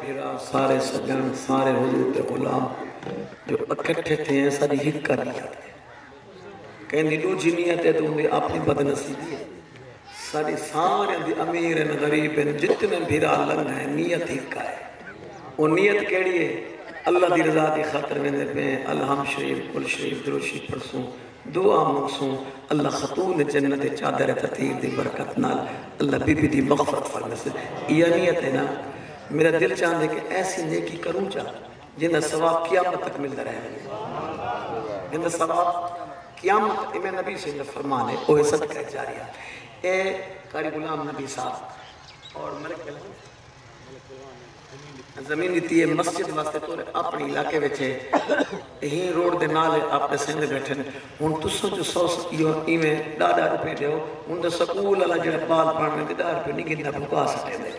بھیرا سارے سجن سارے حضور دے غلام جو اکٹھے تھے ہیں ساری ہک کر لیا تھے کہیں دو جنیت ہے تو انہیں اپنی بدنصیبی ہے ساری سارے دی امیر ہیں غریب ہیں جتنے بھیرا لنگ ہیں نیت ہک کا ہے وہ نیت کیڑی ہے اللہ دی رضا دی خاطر میں نے پہ الہم شریف کل شریف دروشی پرسوں دعا مقصوں اللہ خطون جنت چادر تطیر دی برکت نال اللہ بی بی دی مغفرت فرمے سے یہ نیت ہے نا میرا دل چاہتے کہ ایسی نیکی کروں چاہ جنہ ثواب قیامت تک ملتا رہے جنہ ثواب قیامت میں نبی سے فرمان ہے اوہ صدقہ جاریہ اے قاری غلام نبی صاحب اور ملک زمین دیتی ہے مسجد واسطے تو اپنی علاقے وچے ہی روڈ دے نال اپنے سندھ بیٹھے ہن تسوں جو 100 ایویں $10 دیو ہن دے سکول والا جڑا بال پڑھنے دے $10 نہیں گندا بکا سکتے دے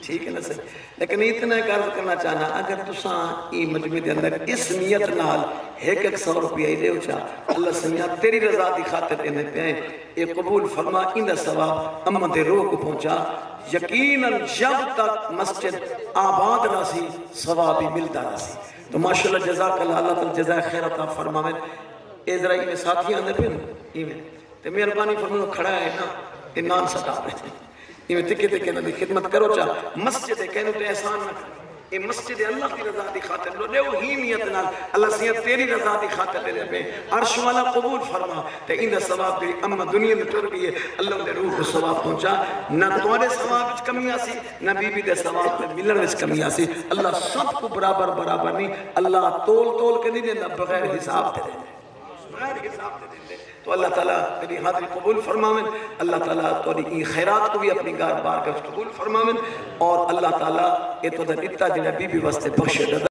ٹھیک ہے نا سر لیکن اتنا عرض کرنا چاہنا اگر تساں ای مجمع دے اندر اس نیت نال ایک $100 دیو چاہ اللہ سمیا تیری رضا دی خاطر دینے پہ اے قبول فرما ان ثواب امت روح کو پہنچا یقیناً جب تک مسجد آباد راسی ثوابی ملتا راسی تو ماشاءاللہ جزاک اللہ اللہ تعالی جزائے خیر عطا فرماویں ازرائی میں ساتھی آنے پہ ایویں تے مہربانی فرماؤ کھڑا ہے نا یہ نان سٹا رہے تھے ایویں تکے تکے نبی خدمت کرو چاہ مسجد ہے کہنو تے احسان نہ کرو یہ مسجد اللہ کی رضا دی خاطر لو لے وہ ہی نیت نال اللہ سیت تیری رضا دی خاطر لے پہ عرش والا قبول فرما تے اندہ ثواب دی اما دنیا میں ٹر گئی ہے اللہ دے روح کو ثواب پہنچا نہ تمہارے ثواب وچ کمی آسی نہ بی بی دے ثواب میں ملن وچ کمی آسی اللہ سب کو برابر برابر نہیں اللہ تول کے نہیں دینا بغیر حساب دے دے بغیر حساب دے دے تو اللہ تعالیٰ تیری حاضری قبول فرماویں اللہ تعالیٰ تیری خیرات کو بھی اپنی گار بار کا قبول فرماویں اور اللہ تعالیٰ یہ تو دا اتنا جنہ بی بی واسطے بخشے